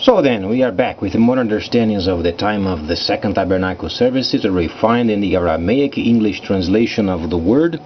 So then, we are back with more understandings of the time of the Second Tabernacle services refined in the Aramaic English translation of the word.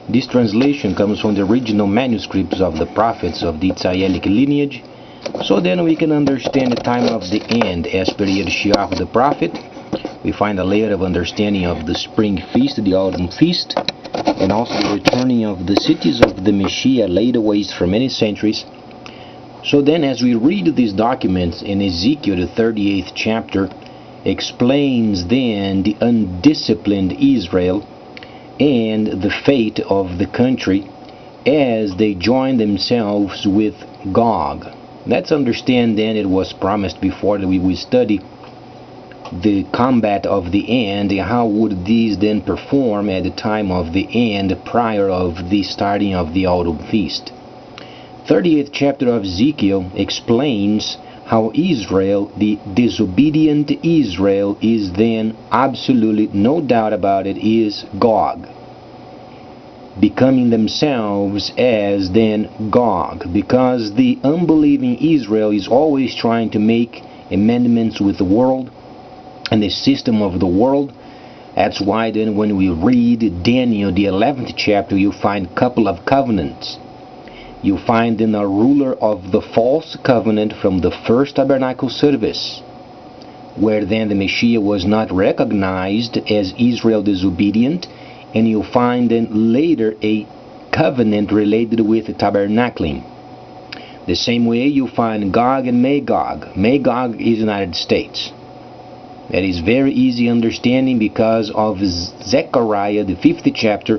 This translation comes from the original manuscripts of the prophets of the Israelic lineage. So then we can understand the time of the end as per Yirmiyahu the prophet. We find a layer of understanding of the spring feast, the autumn feast, and also the returning of the cities of the Messiah laid waste for many centuries. So then, as we read these documents in Ezekiel, the 38th chapter, explains then the undisciplined Israel and the fate of the country as they join themselves with Gog. Let's understand then it was promised before that we will study the combat of the end, and how would these then perform at the time of the end prior of the starting of the autumn feast. 38th chapter of Ezekiel explains how Israel, the disobedient Israel, is then absolutely, no doubt about it, is Gog, becoming themselves as then Gog, because the unbelieving Israel is always trying to make amendments with the world and the system of the world. That's why then when we read Daniel, the 11th chapter, you find a couple of covenants. You find then a ruler of the false covenant from the first tabernacle service, where then the Messiah was not recognized as Israel disobedient, and you find then later a covenant related with the tabernacling. The same way you find Gog and Magog. Magog is the United States. That is very easy understanding because of Zechariah, the 5th chapter,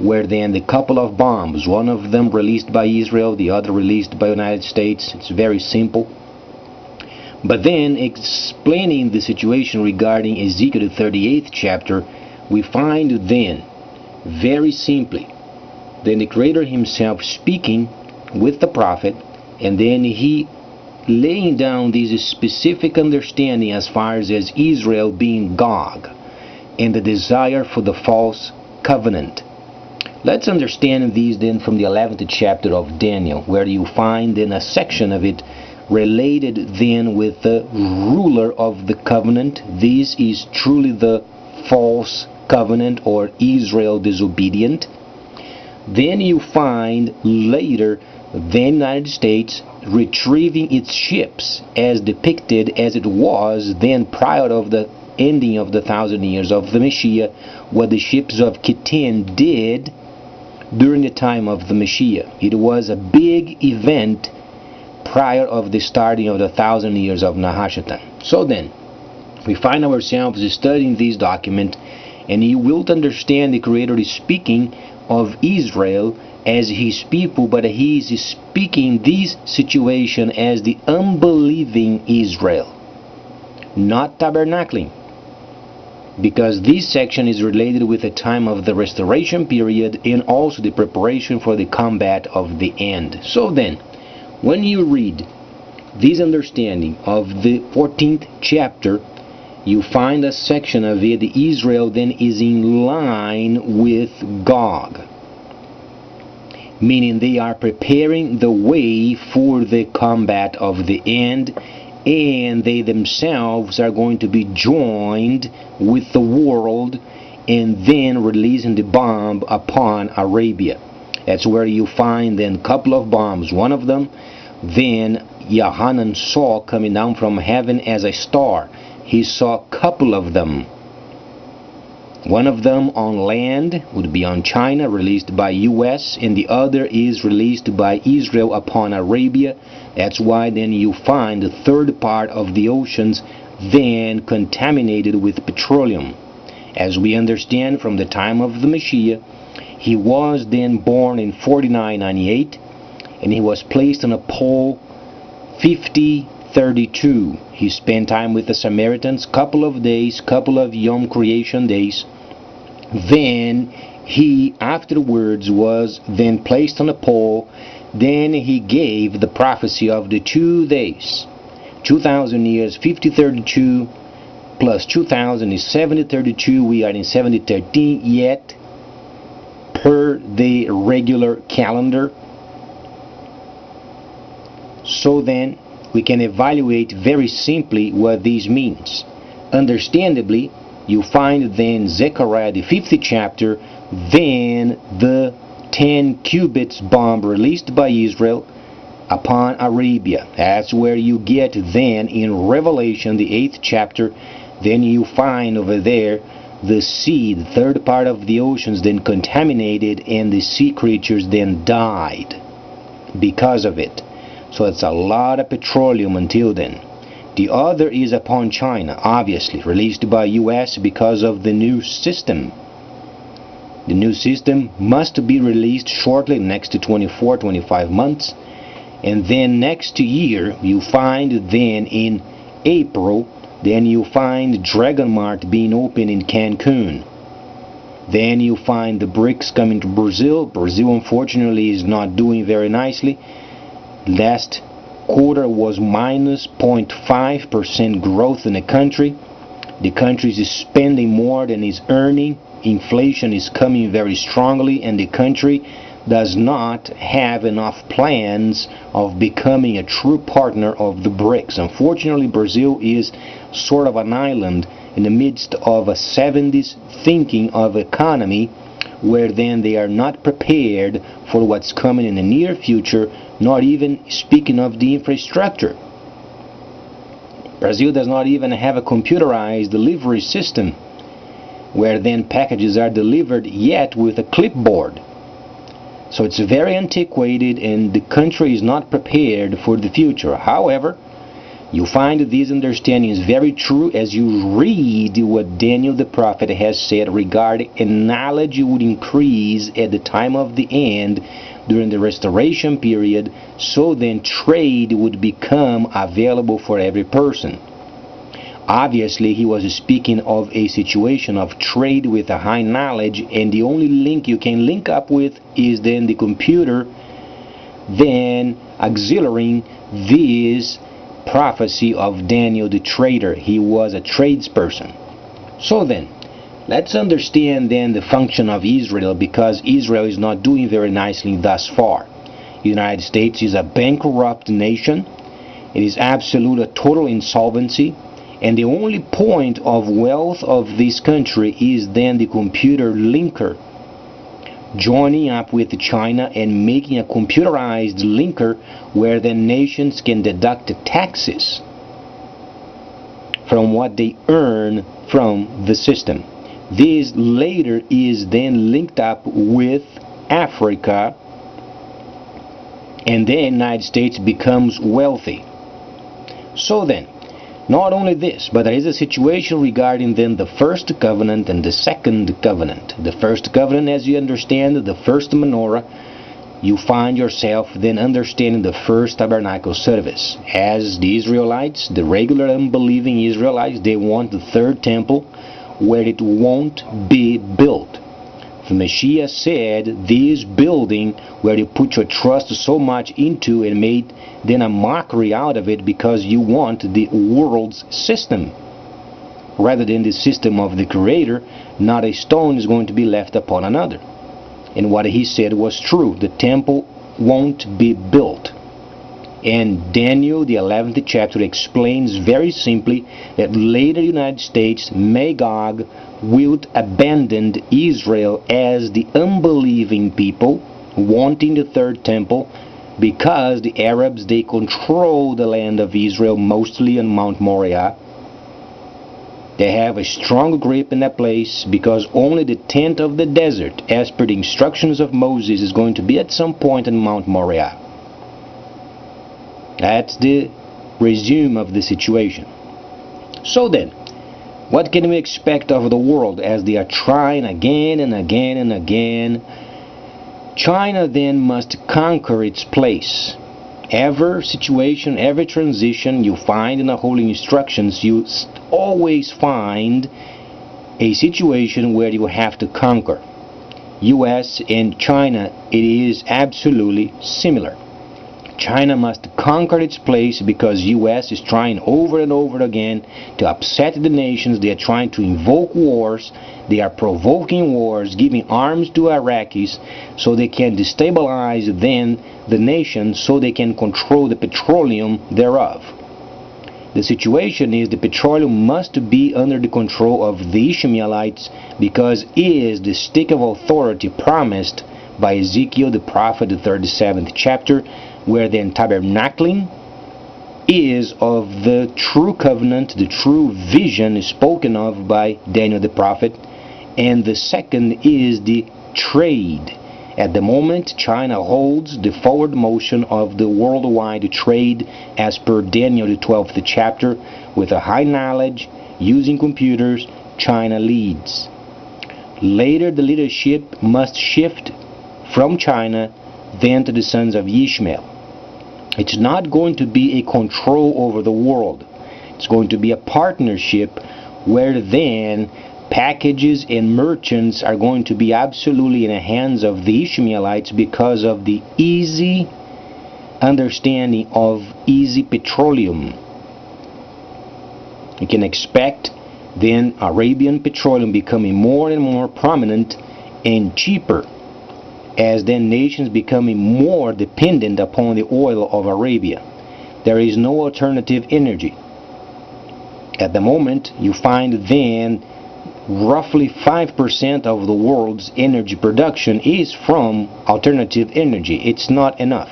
where then the couple of bombs, one of them released by Israel, the other released by the United States. It's very simple. But then, explaining the situation regarding Ezekiel, the 38th chapter, we find then, very simply, then the Creator himself speaking with the prophet, and then he laying down this specific understanding as far as Israel being Gog, and the desire for the false covenant. Let's understand these then from the 11th chapter of Daniel, where you find then a section of it related then with the ruler of the covenant. This is truly the false covenant, or Israel disobedient. Then you find later the United States retrieving its ships as depicted as it was then prior of the ending of the 1,000 years of the Messiah, what the ships of Kittim did during the time of the Messiah. It was a big event prior of the starting of the 1,000 years of Nahashatan. So then, we find ourselves studying this document, and you will understand the Creator is speaking of Israel as his people, but he is speaking this situation as the unbelieving Israel, not tabernacling, because this section is related with the time of the restoration period and also the preparation for the combat of the end. So then, when you read this understanding of the 14th chapter, you find a section of it, Israel then is in line with Gog, meaning they are preparing the way for the combat of the end, and they themselves are going to be joined with the world and then releasing the bomb upon Arabia. That's where you find then a couple of bombs. One of them then Yohanan saw coming down from heaven as a star. He saw a couple of them. One of them on land would be on China, released by US, and the other is released by Israel upon Arabia. That's why then you find the third part of the oceans then contaminated with petroleum. As we understand from the time of the Messiah, he was then born in 4998, and he was placed on a pole 5032. He spent time with the Samaritans, couple of days, couple of Yom Creation days. Then he afterwards was then placed on a pole. Then he gave the prophecy of the 2 days. 2,000 years, 5032 plus 2,000 is 7032. We are in 7013 yet per the regular calendar. So then we can evaluate very simply what this means. Understandably, you find then Zechariah the 5th chapter, then the 10 cubits bomb released by Israel upon Arabia. That's where you get then in Revelation the 8th chapter, then you find over there the sea, the third part of the oceans then contaminated, and the sea creatures then died because of it. So it's a lot of petroleum until then. The other is upon China, obviously, released by US because of the new system. The new system must be released shortly, next to 24-25 months. And then next year, you find then in April, then you find Dragon Mart being open in Cancun. Then you find the BRICS coming to Brazil. Brazil, unfortunately, is not doing very nicely. Last quarter was minus 0.5% growth in the country. The country is spending more than it's earning. Inflation is coming very strongly, and the country does not have enough plans of becoming a true partner of the BRICS. Unfortunately, Brazil is sort of an island in the midst of a 70s thinking of economy, where then they are not prepared for what's coming in the near future, not even speaking of the infrastructure. Brazil does not even have a computerized delivery system, where then packages are delivered yet with a clipboard. So it's very antiquated, and the country is not prepared for the future. However, you find these understandings very true as you read what Daniel the prophet has said regarding and knowledge would increase at the time of the end during the restoration period, so then trade would become available for every person. Obviously, he was speaking of a situation of trade with a high knowledge, and the only link you can link up with is then the computer, then auxiliating this prophecy of Daniel the trader. He was a tradesperson. So then, let's understand then the function of Israel, because Israel is not doing very nicely thus far. The United States is a bankrupt nation. It is absolute, a total insolvency. And the only point of wealth of this country is then the computer linker, joining up with China and making a computerized linker where the nations can deduct taxes from what they earn from the system. This later is then linked up with Africa, and then the United States becomes wealthy. So then, not only this, but there is a situation regarding then the first covenant and the second covenant. The first covenant, as you understand, the first menorah, you find yourself then understanding the first tabernacle service. As the Israelites, the regular unbelieving Israelites, they want the third temple where it won't be built. The Messiah said, this building where you put your trust so much into and made then a mockery out of it because you want the world's system rather than the system of the Creator, not a stone is going to be left upon another. And what he said was true. The temple won't be built. And Daniel, the 11th chapter, explains very simply that later the United States, Magog, will abandon Israel as the unbelieving people, wanting the third temple, because the Arabs, they control the land of Israel, mostly on Mount Moriah. They have a strong grip in that place because only the tent of the desert, as per the instructions of Moses, is going to be at some point on Mount Moriah. That's the resume of the situation. So then, what can we expect of the world as they are trying again and again and again? China then must conquer its place. Every situation, every transition you find in the holy instructions, you always find a situation where you have to conquer. US and China, it is absolutely similar. China must conquer its place because U.S. is trying over and over again to upset the nations. They are trying to invoke wars. They are provoking wars, giving arms to Iraqis so they can destabilize then the nation so they can control the petroleum thereof. The situation is the petroleum must be under the control of the Ishmaelites because it is the stick of authority promised by Ezekiel the prophet, the 37th chapter, where then tabernacling is of the true covenant, the true vision spoken of by Daniel the prophet, and the second is the trade. At the moment, China holds the forward motion of the worldwide trade as per Daniel the 12th chapter. With a high knowledge, using computers, China leads. Later, the leadership must shift from China then to the sons of Ishmael. It's not going to be a control over the world. It's going to be a partnership where then packages and merchants are going to be absolutely in the hands of the Ishmaelites because of the easy understanding of easy petroleum. You can expect then Arabian petroleum becoming more and more prominent and cheaper, as then nations becoming more dependent upon the oil of Arabia. There is no alternative energy. At the moment, you find then roughly 5% of the world's energy production is from alternative energy. It's not enough.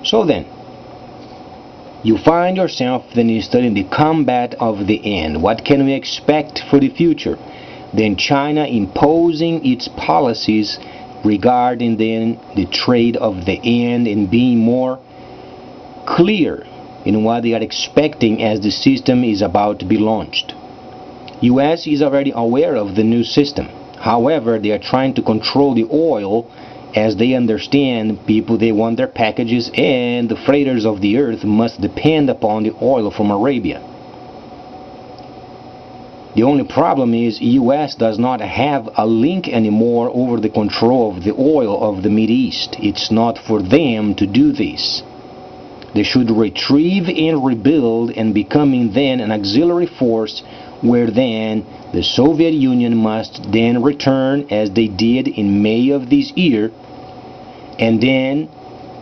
So then, you find yourself then studying the combat of the end. What can we expect for the future? Then China imposing its policies regarding then the trade of the end and being more clear in what they are expecting as the system is about to be launched. US is already aware of the new system. However, they are trying to control the oil as they understand people, they want their packages, and the freighters of the earth must depend upon the oil from Arabia. The only problem is US does not have a link anymore over the control of the oil of the Middle East. It's not for them to do this. They should retrieve and rebuild and becoming then an auxiliary force where then the Soviet Union must then return as they did in May of this year, and then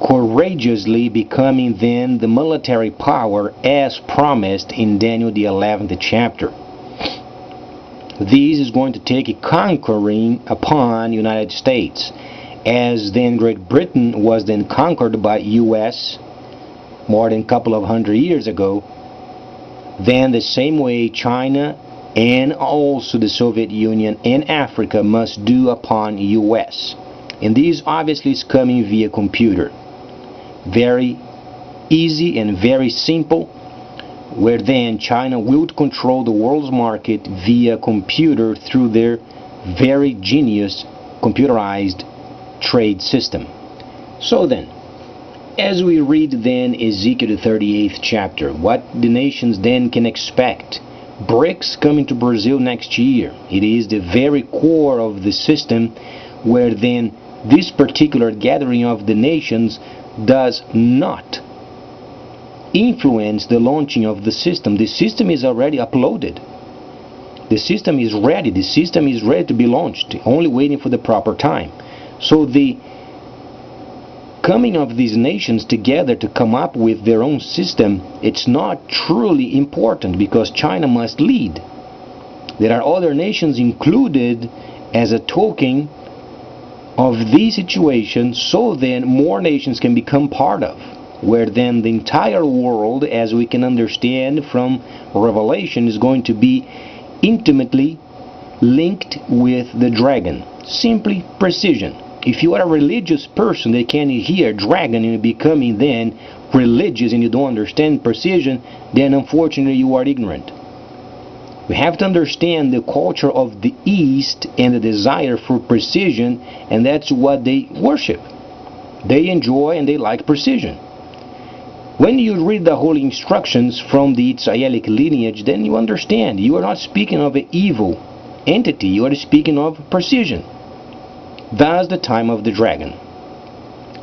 courageously becoming then the military power as promised in Daniel the 11th chapter. This is going to take a conquering upon United States, as then Great Britain was then conquered by US more than a couple of hundred years ago. Then the same way China and also the Soviet Union and Africa must do upon US. And this obviously is coming via computer. Very easy and very simple, where then China will control the world's market via computer through their very genius computerized trade system. So then, as we read then Ezekiel the 38th chapter, what the nations then can expect. BRICS coming to Brazil next year. It is the very core of the system where then this particular gathering of the nations does not influence the launching of the system. The system is already uploaded. The system is ready. The system is ready to be launched, only waiting for the proper time. So the coming of these nations together to come up with their own system, it's not truly important because China must lead. There are other nations included as a token of this situation, so then more nations can become part of, where then the entire world, as we can understand from Revelation, is going to be intimately linked with the dragon. Simply precision. If you are a religious person that can hear dragon and becoming then religious and you don't understand precision, then unfortunately you are ignorant. We have to understand the culture of the East and the desire for precision, and that's what they worship. They enjoy and they like precision. When you read the holy instructions from the Israelic lineage, then you understand you are not speaking of an evil entity, you are speaking of precision. Thus the time of the dragon.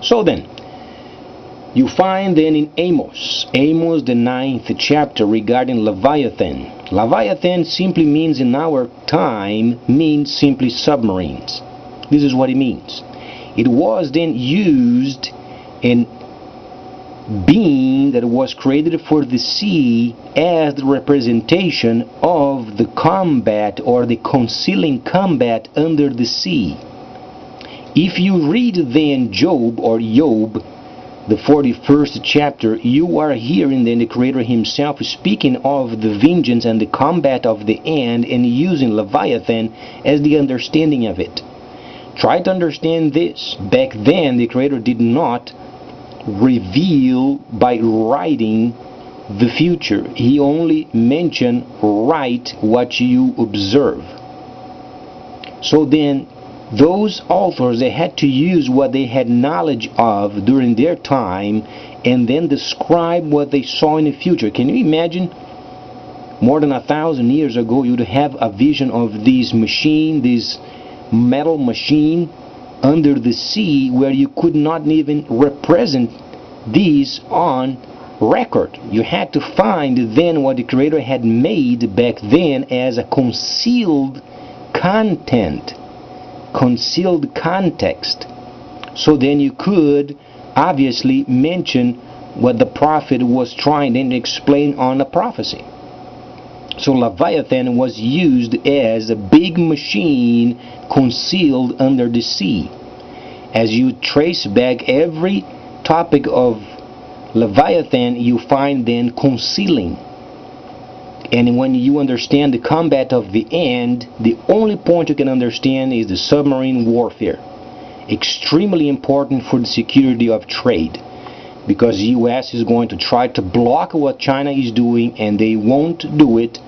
So then, You find then in Amos, the 9th chapter, regarding Leviathan. Leviathan simply means, in our time, means simply submarines. This is what it means. It was then used in being that was created for the sea as the representation of the combat or the concealing combat under the sea. If you read then Job, the 41st chapter, you are hearing then the Creator himself speaking of the vengeance and the combat of the end, and using Leviathan as the understanding of it. Try to understand this. Back then, the Creator did not reveal by writing the future. He only mentioned, write what you observe. So then, those authors, they had to use what they had knowledge of during their time and then describe what they saw in the future. Can you imagine? More than 1,000 years ago, you'd have a vision of this machine, this metal machine under the sea, where you could not even represent these on record. You had to find then what the Creator had made back then as a concealed content, concealed context. So then you could obviously mention what the prophet was trying to explain on a prophecy. So Leviathan was used as a big machine concealed under the sea. As you trace back every topic of Leviathan, you find then concealing. And when you understand the combat of the end, the only point you can understand is the submarine warfare. Extremely important for the security of trade, because the U.S. is going to try to block what China is doing, and they won't do it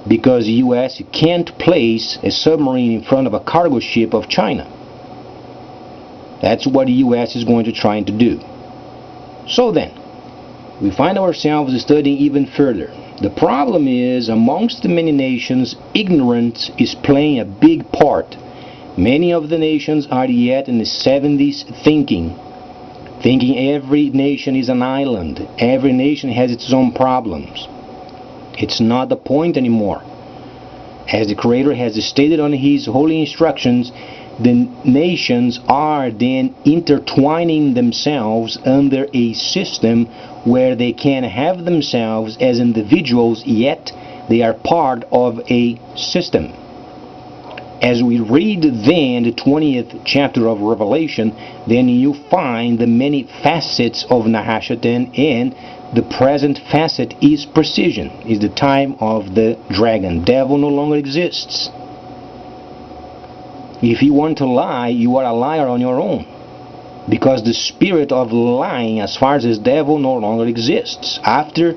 because the U.S. can't place a submarine in front of a cargo ship of China. That's what the U.S. is going to try to do. So then, we find ourselves studying even further. The problem is, amongst the many nations, ignorance is playing a big part. Many of the nations are yet in the 70s thinking every nation is an island. Every nation has its own problems. It's not the point anymore. As the Creator has stated on His holy instructions, the nations are then intertwining themselves under a system where they can have themselves as individuals, yet they are part of a system. As we read then the 20th chapter of Revelation, then you find the many facets of Nahashatan, and the present facet is precision, is the time of the dragon. Devil no longer exists. If you want to lie, you are a liar on your own, because the spirit of lying, as far as this devil, no longer exists. After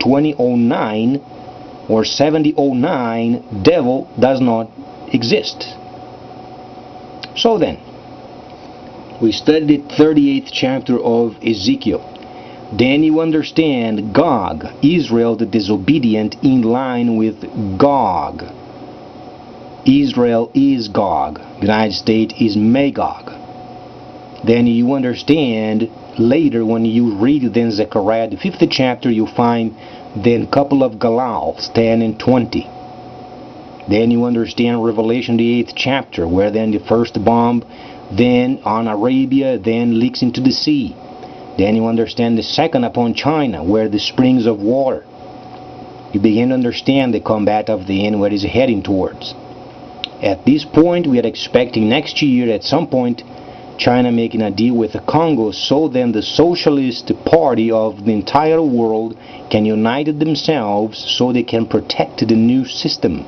2009 or 7009, devil does not exist. So then, we studied the 38th chapter of Ezekiel. Then you understand Gog, Israel the disobedient, in line with Gog. Israel is Gog. The United States is Magog. Then you understand later, when you read then Zechariah the 5th chapter, you find then a couple of galals, 10 and 20. Then you understand Revelation the 8th chapter, where then the first bomb then on Arabia then leaks into the sea. Then you understand the second upon China, where the springs of water. You begin to understand the combat of the end, where it is heading towards. At this point, we are expecting next year, at some point, China making a deal with the Congo, so then the socialist party of the entire world can unite themselves so they can protect the new system.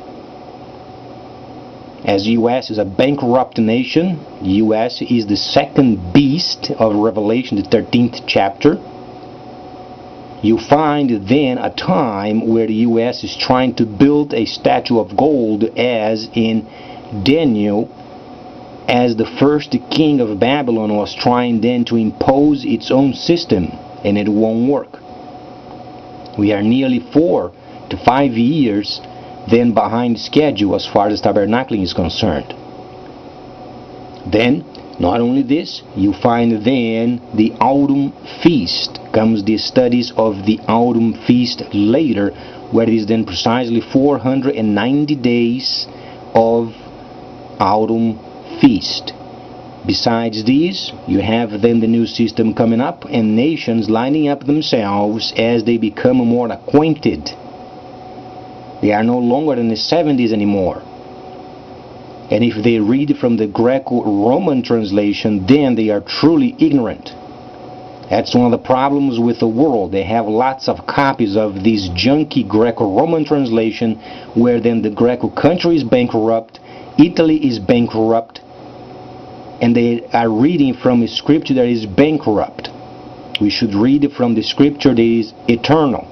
As the U.S. is a bankrupt nation, the U.S. is the second beast of Revelation, the 13th chapter. You find then a time where the U.S. is trying to build a statue of gold, as in Daniel, as the first king of Babylon was trying then to impose its own system, and it won't work. We are nearly 4 to 5 years then behind schedule as far as tabernacling is concerned. Then Not only this, you find then the autumn feast. Comes the studies of the autumn feast later, where it is then precisely 490 days of autumn feast. Besides these, you have then the new system coming up and nations lining up themselves as they become more acquainted. They are no longer in the 70s anymore. And if they read from the Greco-Roman translation, then they are truly ignorant. That's one of the problems with the world. They have lots of copies of this junky Greco-Roman translation, where then the Greco country is bankrupt, Italy is bankrupt, and they are reading from a scripture that is bankrupt. We should read from the scripture that is eternal.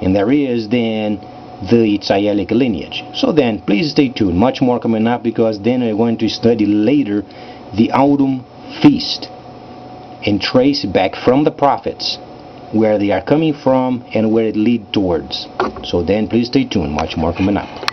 And there is then the Itzaelic lineage. So then, please stay tuned. Much more coming up, because then we're going to study later the autumn feast and trace back from the prophets where they are coming from and where it leads towards. So then, please stay tuned. Much more coming up.